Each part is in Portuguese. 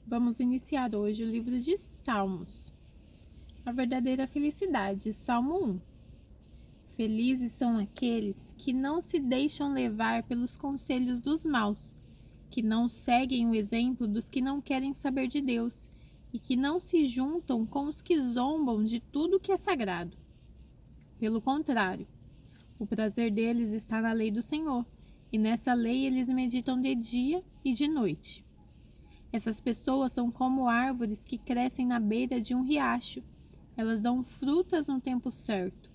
Vamos iniciar hoje o livro de Salmos. A verdadeira felicidade, Salmo 1. Felizes são aqueles que não se deixam levar pelos conselhos dos maus, que não seguem o exemplo dos que não querem saber de Deus e que não se juntam com os que zombam de tudo que é sagrado. Pelo contrário, o prazer deles está na lei do Senhor, e nessa lei eles meditam de dia e de noite. Essas pessoas são como árvores que crescem na beira de um riacho. Elas dão frutas no tempo certo,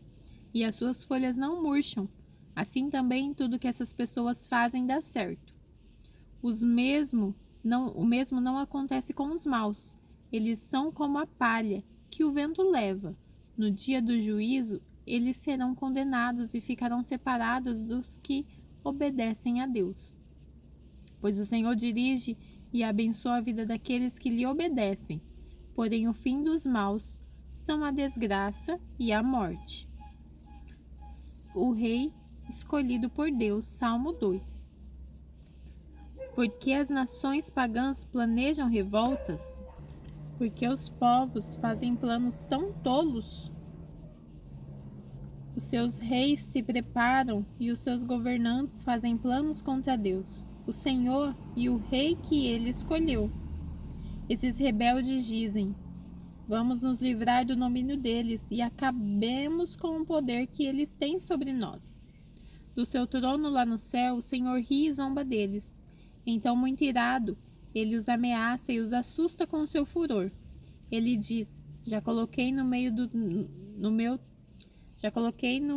e as suas folhas não murcham. Assim também tudo que essas pessoas fazem dá certo. O mesmo não acontece com os maus. Eles são como a palha que o vento leva. No dia do juízo, eles serão condenados e ficarão separados dos que obedecem a Deus. Pois o Senhor dirige e abençoa a vida daqueles que lhe obedecem. Porém, o fim dos maus são a desgraça e a morte. O rei escolhido por Deus, Salmo 2. Porque as nações pagãs planejam revoltas? Porque os povos fazem planos tão tolos? Os seus reis se preparam e os seus governantes fazem planos contra Deus, o Senhor e o rei que ele escolheu. Esses rebeldes dizem: vamos nos livrar do domínio deles e acabemos com o poder que eles têm sobre nós. Do seu trono lá no céu, o Senhor ri e zomba deles. Então, muito irado, ele os ameaça e os assusta com o seu furor. Ele diz: já coloquei no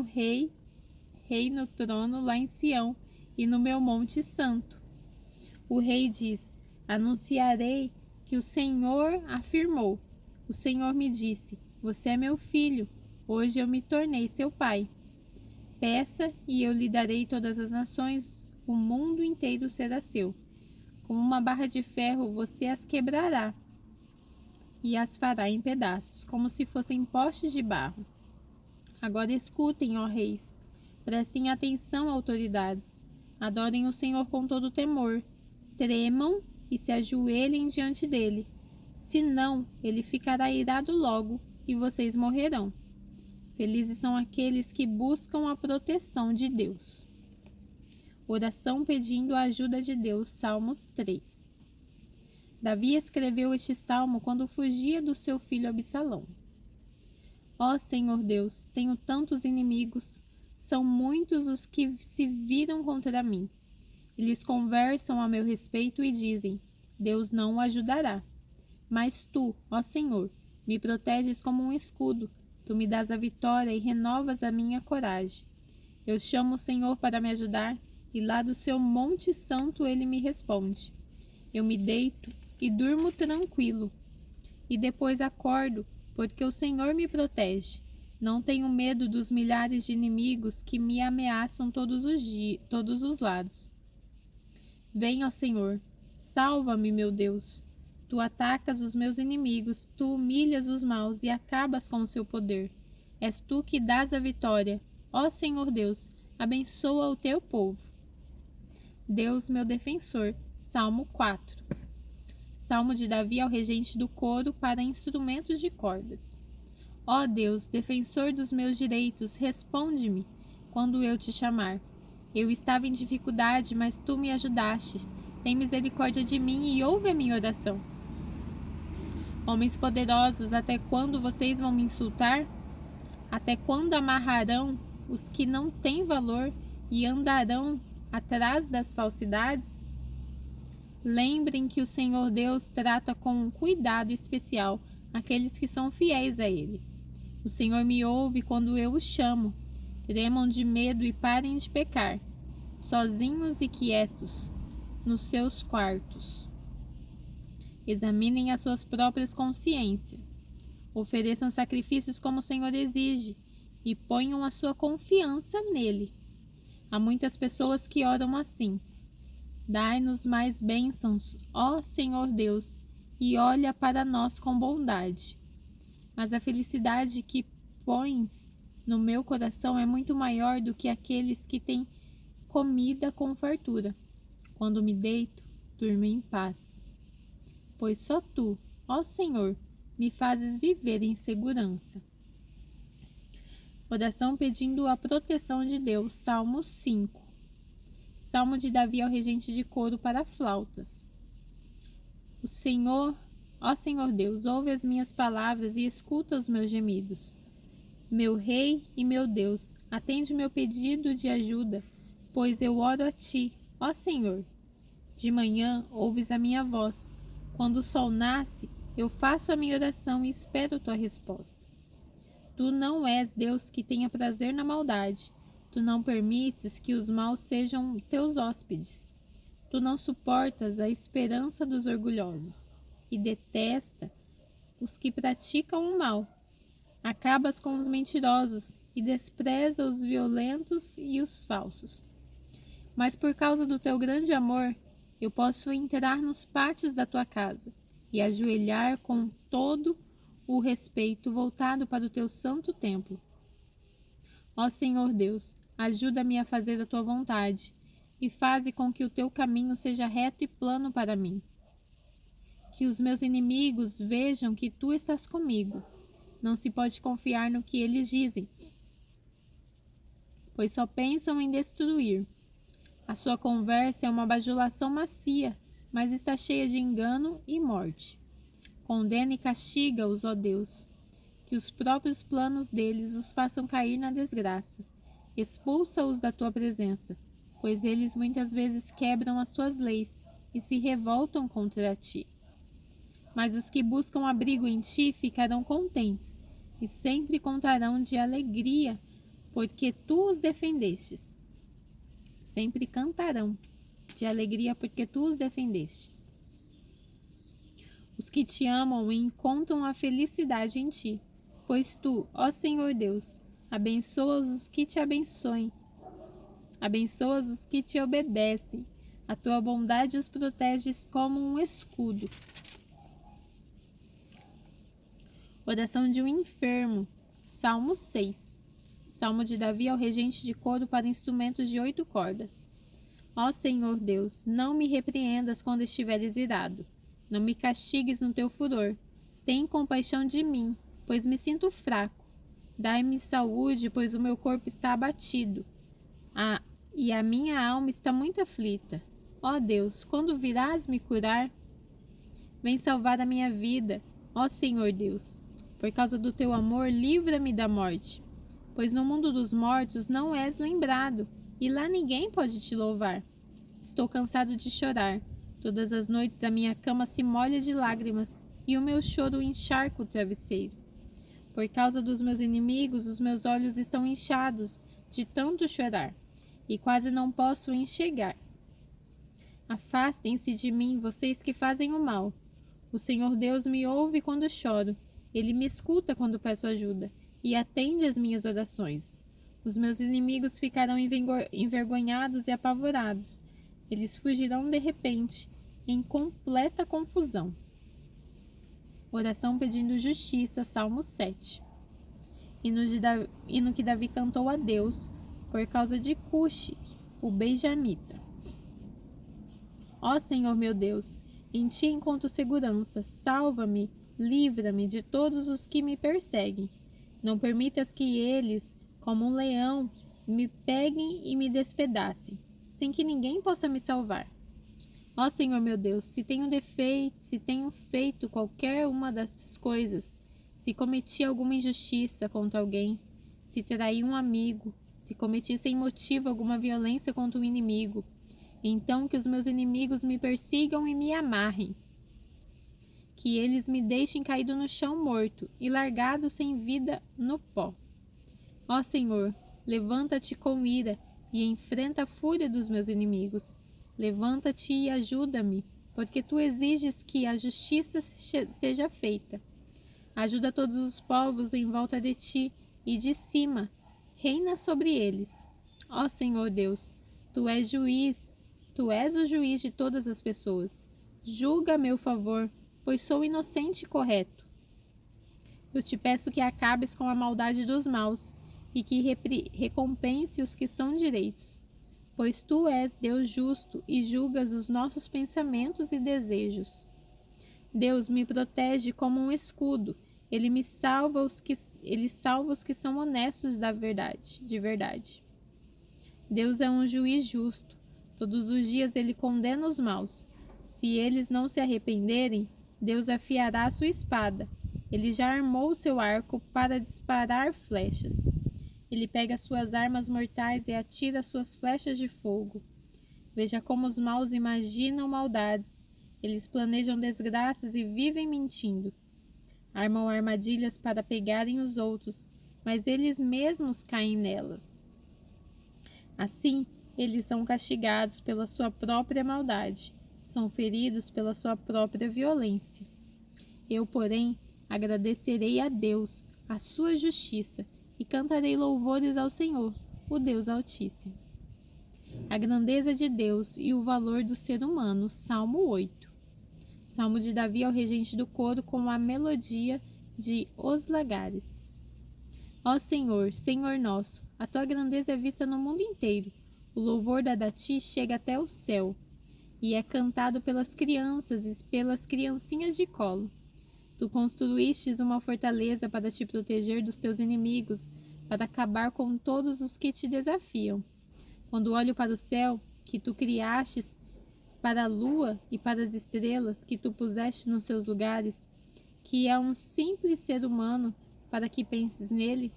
rei no trono lá em Sião e no meu monte santo. O rei diz: anunciarei que o Senhor afirmou. O Senhor me disse: você é meu filho, hoje eu me tornei seu pai. Peça e eu lhe darei todas as nações, o mundo inteiro será seu. Com uma barra de ferro você as quebrará e as fará em pedaços, como se fossem postes de barro. Agora escutem, ó reis, prestem atenção, autoridades, adorem o Senhor com todo temor, tremam e se ajoelhem diante dele. Senão, ele ficará irado logo e vocês morrerão. Felizes são aqueles que buscam a proteção de Deus. Oração pedindo a ajuda de Deus, Salmos 3. Davi escreveu este salmo quando fugia do seu filho Absalão. Ó Senhor Deus, tenho tantos inimigos, são muitos os que se viram contra mim. Eles conversam a meu respeito e dizem: Deus não o ajudará. Mas tu, ó Senhor, me proteges como um escudo, tu me dás a vitória e renovas a minha coragem. Eu chamo o Senhor para me ajudar, e lá do seu monte santo ele me responde. Eu me deito e durmo tranquilo, e depois acordo, porque o Senhor me protege. Não tenho medo dos milhares de inimigos que me ameaçam todos os lados. Vem, ó Senhor, salva-me, meu Deus. Tu atacas os meus inimigos, tu humilhas os maus e acabas com o seu poder. És tu que dás a vitória. Ó Senhor Deus, abençoa o teu povo. Deus, meu defensor. Salmo 4. Salmo de Davi ao regente do coro para instrumentos de cordas. Ó Deus, defensor dos meus direitos, responde-me quando eu te chamar. Eu estava em dificuldade, mas tu me ajudaste. Tem misericórdia de mim e ouve a minha oração. Homens poderosos, até quando vocês vão me insultar? Até quando amarrarão os que não têm valor e andarão atrás das falsidades? Lembrem que o Senhor Deus trata com um cuidado especial aqueles que são fiéis a Ele. O Senhor me ouve quando eu o chamo. Tremam de medo e parem de pecar, sozinhos e quietos, nos seus quartos. Examinem as suas próprias consciências. Ofereçam sacrifícios como o Senhor exige e ponham a sua confiança nele. Há muitas pessoas que oram assim: dai-nos mais bênçãos, ó Senhor Deus, e olha para nós com bondade. Mas a felicidade que pões no meu coração é muito maior do que aqueles que têm comida com fartura. Quando me deito, durmo em paz. pois só tu, ó Senhor, me fazes viver em segurança. Oração pedindo a proteção de Deus, Salmo 5. Salmo de Davi ao regente de coro para flautas. O Senhor, ó Senhor Deus, ouve as minhas palavras e escuta os meus gemidos. Meu Rei e meu Deus, atende meu pedido de ajuda, pois eu oro a ti, ó Senhor. De manhã ouves a minha voz. Quando o sol nasce, eu faço a minha oração e espero tua resposta. Tu não és Deus que tenha prazer na maldade. Tu não permites que os maus sejam teus hóspedes. Tu não suportas a esperança dos orgulhosos e detesta os que praticam o mal. Acabas com os mentirosos e despreza os violentos e os falsos. Mas por causa do teu grande amor, eu posso entrar nos pátios da tua casa e ajoelhar com todo o respeito voltado para o teu santo templo. Ó Senhor Deus, ajuda-me a fazer a tua vontade e faze com que o teu caminho seja reto e plano para mim. Que os meus inimigos vejam que tu estás comigo. Não se pode confiar no que eles dizem, pois só pensam em destruir. A sua conversa é uma bajulação macia, mas está cheia de engano e morte. Condena e castiga-os, ó Deus, que os próprios planos deles os façam cair na desgraça. Expulsa-os da tua presença, pois eles muitas vezes quebram as tuas leis e se revoltam contra ti. Mas os que buscam abrigo em ti ficarão contentes e sempre contarão de alegria, porque tu os defendestes. Sempre cantarão de alegria, porque tu os defendestes. Os que te amam encontram a felicidade em ti, pois tu, ó Senhor Deus, abençoas os que te abençoem, abençoas os que te obedecem. A tua bondade os proteges como um escudo. Oração de um enfermo, Salmo 6. Salmo de Davi ao regente de coro para instrumentos de 8 cordas. Ó Senhor Deus, não me repreendas quando estiveres irado. Não me castigues no teu furor. Tem compaixão de mim, pois me sinto fraco. Dai-me saúde, pois o meu corpo está abatido. E a minha alma está muito aflita. Ó Deus, quando virás me curar? Vem salvar a minha vida, ó Senhor Deus. Por causa do teu amor, livra-me da morte. Pois no mundo dos mortos não és lembrado, e lá ninguém pode te louvar. Estou cansado de chorar. Todas as noites a minha cama se molha de lágrimas, e o meu choro encharca o travesseiro. Por causa dos meus inimigos, os meus olhos estão inchados de tanto chorar, e quase não posso enxergar. Afastem-se de mim, vocês que fazem o mal. O Senhor Deus me ouve quando choro. Ele me escuta quando peço ajuda, e atende às minhas orações. Os meus inimigos ficarão envergonhados e apavorados. Eles fugirão de repente, em completa confusão. Oração pedindo justiça, Salmo 7. Hino que Davi cantou a Deus, por causa de Cuxi, o benjamita. Ó Senhor meu Deus, em ti encontro segurança, salva-me, livra-me de todos os que me perseguem. Não permitas que eles, como um leão, me peguem e me despedacem, sem que ninguém possa me salvar. Ó Senhor meu Deus, se tenho feito qualquer uma dessas coisas, se cometi alguma injustiça contra alguém, se traí um amigo, se cometi sem motivo alguma violência contra um inimigo, então que os meus inimigos me persigam e me amarrem. Que eles me deixem caído no chão morto e largado sem vida no pó. Ó Senhor, levanta-te com ira e enfrenta a fúria dos meus inimigos. Levanta-te e ajuda-me, porque tu exiges que a justiça seja feita. Ajuda todos os povos em volta de ti e de cima, reina sobre eles. Ó Senhor Deus, tu és o juiz de todas as pessoas. Julga a meu favor, pois sou inocente e correto. Eu te peço que acabes com a maldade dos maus e que recompense os que são direitos. Pois tu és Deus justo e julgas os nossos pensamentos e desejos. Deus me protege como um escudo. Ele salva os que são honestos de verdade. Deus é um juiz justo. Todos os dias ele condena os maus. Se eles não se arrependerem, Deus afiará sua espada. Ele já armou seu arco para disparar flechas. Ele pega suas armas mortais e atira suas flechas de fogo. Veja como os maus imaginam maldades. Eles planejam desgraças e vivem mentindo. Armam armadilhas para pegarem os outros, mas eles mesmos caem nelas. Assim, eles são castigados pela sua própria maldade, são feridos pela sua própria violência. Eu, porém, agradecerei a Deus, a sua justiça, e cantarei louvores ao Senhor, o Deus Altíssimo. A grandeza de Deus e o valor do ser humano. Salmo 8. Salmo de Davi ao regente do coro com a melodia de Os Lagares. Ó Senhor, Senhor nosso, a tua grandeza é vista no mundo inteiro. O louvor dado a ti chega até o céu e é cantado pelas crianças e pelas criancinhas de colo. Tu construístes uma fortaleza para te proteger dos teus inimigos, para acabar com todos os que te desafiam. Quando olho para o céu, que tu criastes, para a lua e para as estrelas que tu puseste nos seus lugares, que é um simples ser humano para que penses nele,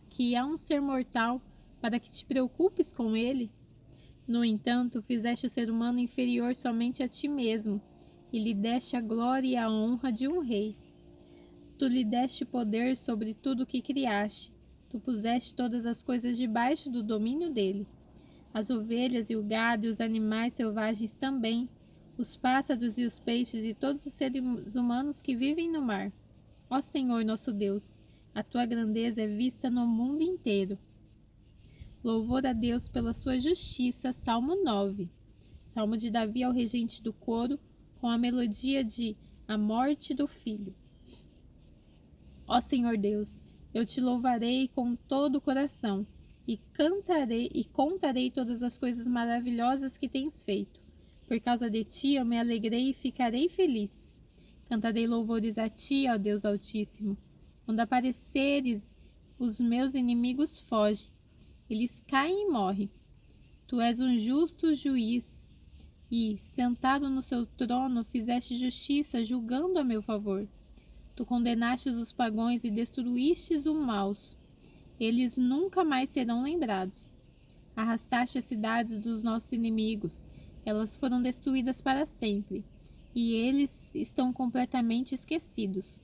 que é um ser mortal para que te preocupes com ele. No entanto, fizeste o ser humano inferior somente a ti mesmo, e lhe deste a glória e a honra de um rei. Tu lhe deste poder sobre tudo o que criaste, tu puseste todas as coisas debaixo do domínio dele. As ovelhas e o gado e os animais selvagens também, os pássaros e os peixes e todos os seres humanos que vivem no mar. Ó Senhor nosso Deus, a tua grandeza é vista no mundo inteiro. Louvor a Deus pela sua justiça. Salmo 9. Salmo de Davi ao regente do coro, com a melodia de A Morte do Filho. Ó Senhor Deus, eu te louvarei com todo o coração, e contarei todas as coisas maravilhosas que tens feito. Por causa de ti eu me alegrei e ficarei feliz. Cantarei louvores a ti, ó Deus Altíssimo. Quando apareceres, os meus inimigos fogem. Eles caem e morrem. Tu és um justo juiz e, sentado no seu trono, fizeste justiça, julgando a meu favor. Tu condenastes os pagãos e destruístes os maus. Eles nunca mais serão lembrados. Arrastaste as cidades dos nossos inimigos. Elas foram destruídas para sempre, e eles estão completamente esquecidos.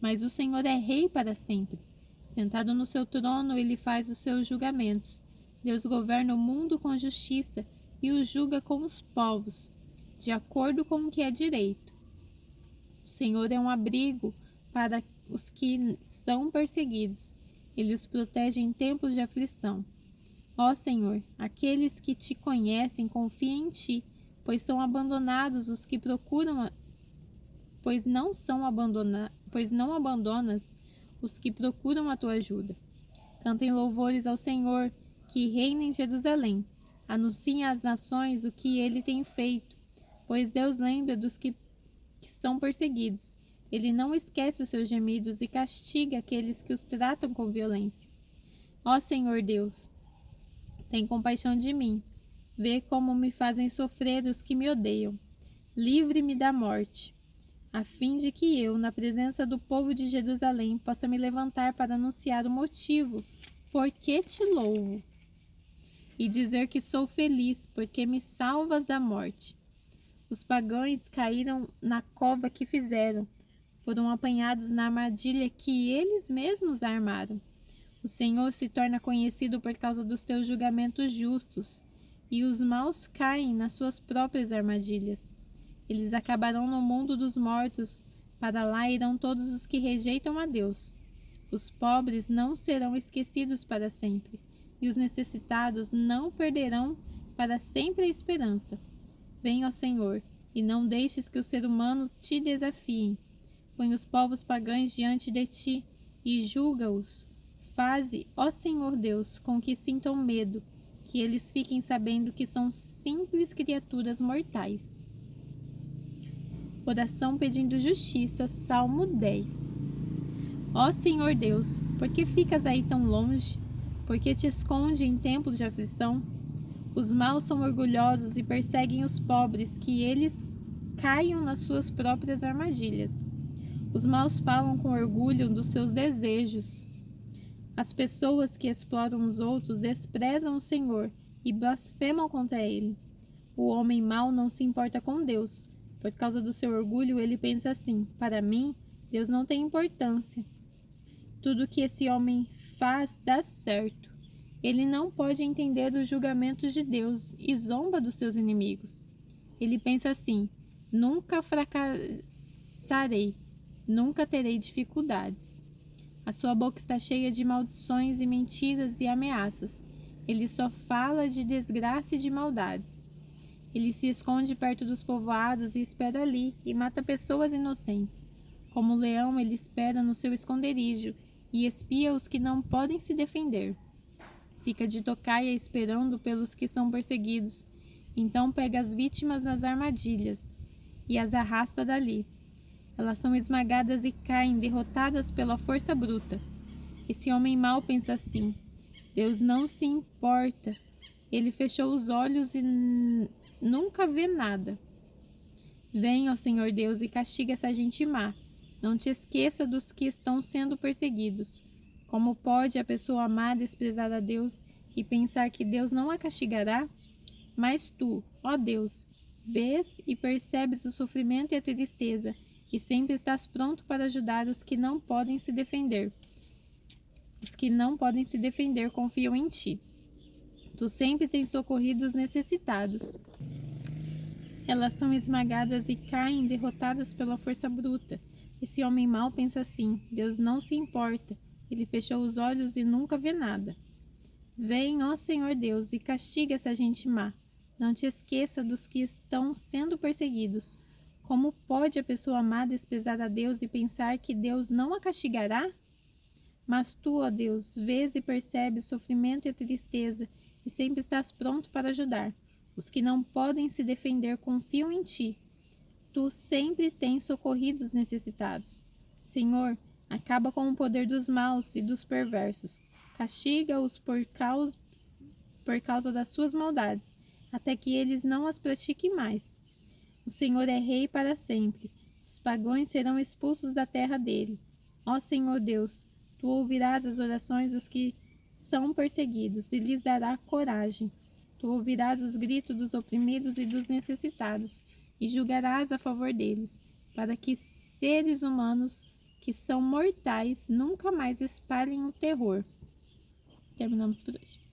Mas o Senhor é rei para sempre. Sentado no seu trono, ele faz os seus julgamentos. Deus governa o mundo com justiça e o julga com os povos, de acordo com o que é direito. O Senhor é um abrigo para os que são perseguidos. Ele os protege em tempos de aflição. Ó Senhor, aqueles que te conhecem confiam em ti, pois são abandonados os que procuram, pois não abandonas os que procuram a tua ajuda. Cantem louvores ao Senhor, que reina em Jerusalém. Anunciem às nações o que ele tem feito, pois Deus lembra dos que são perseguidos. Ele não esquece os seus gemidos e castiga aqueles que os tratam com violência. Ó Senhor Deus, tem compaixão de mim. Vê como me fazem sofrer os que me odeiam. Livre-me da morte, a fim de que eu, na presença do povo de Jerusalém, possa me levantar para anunciar o motivo por que te louvo e dizer que sou feliz porque me salvas da morte. Os pagãos caíram na cova que fizeram, foram apanhados na armadilha que eles mesmos armaram. O Senhor se torna conhecido por causa dos teus julgamentos justos, e os maus caem nas suas próprias armadilhas. Eles acabarão no mundo dos mortos, para lá irão todos os que rejeitam a Deus. Os pobres não serão esquecidos para sempre, e os necessitados não perderão para sempre a esperança. Venha, ó Senhor, e não deixes que o ser humano te desafiem. Põe os povos pagãos diante de ti e julga-os. Faze, ó Senhor Deus, com que sintam medo, que eles fiquem sabendo que são simples criaturas mortais. Oração pedindo justiça, Salmo 10. Ó Senhor Deus, por que ficas aí tão longe? Por que te esconde em tempos de aflição? Os maus são orgulhosos e perseguem os pobres, que eles caiam nas suas próprias armadilhas. Os maus falam com orgulho dos seus desejos. As pessoas que exploram os outros desprezam o Senhor e blasfemam contra ele. O homem mau não se importa com Deus. Por causa do seu orgulho, ele pensa assim: para mim, Deus não tem importância. Tudo que esse homem faz dá certo. Ele não pode entender os julgamentos de Deus e zomba dos seus inimigos. Ele pensa assim: nunca fracassarei, nunca terei dificuldades. A sua boca está cheia de maldições e mentiras e ameaças. Ele só fala de desgraça e de maldades. Ele se esconde perto dos povoados e espera ali e mata pessoas inocentes. Como o leão, ele espera no seu esconderijo e espia os que não podem se defender. Fica de tocaia esperando pelos que são perseguidos. Então pega as vítimas nas armadilhas e as arrasta dali. Elas são esmagadas e caem, derrotadas pela força bruta. Esse homem mau pensa assim: Deus não se importa. Ele fechou os olhos e nunca vê nada. Vem, ó Senhor Deus, e castiga essa gente má. Não te esqueça dos que estão sendo perseguidos. Como pode a pessoa amar desprezar a Deus e pensar que Deus não a castigará? Mas tu, ó Deus, vês e percebes o sofrimento e a tristeza, e sempre estás pronto para ajudar os que não podem se defender. Os que não podem se defender confiam em ti. Tu sempre tens socorrido os necessitados. Elas são esmagadas e caem, derrotadas pela força bruta. Esse homem mau pensa assim: Deus não se importa. Ele fechou os olhos e nunca vê nada. Vem, ó Senhor Deus, e castiga essa gente má. Não te esqueça dos que estão sendo perseguidos. Como pode a pessoa má desprezar a Deus e pensar que Deus não a castigará? Mas tu, ó Deus, vês e percebes o sofrimento e a tristeza, e sempre estás pronto para ajudar. Os que não podem se defender confiam em ti. Tu sempre tens socorrido os necessitados. Senhor, acaba com o poder dos maus e dos perversos. Castiga-os por causa das suas maldades, até que eles não as pratiquem mais. O Senhor é rei para sempre. Os pagãos serão expulsos da terra dele. Ó Senhor Deus, tu ouvirás as orações dos que são perseguidos e lhes dará coragem. Tu ouvirás os gritos dos oprimidos e dos necessitados e julgarás a favor deles, para que seres humanos que são mortais nunca mais espalhem o terror. Terminamos por hoje.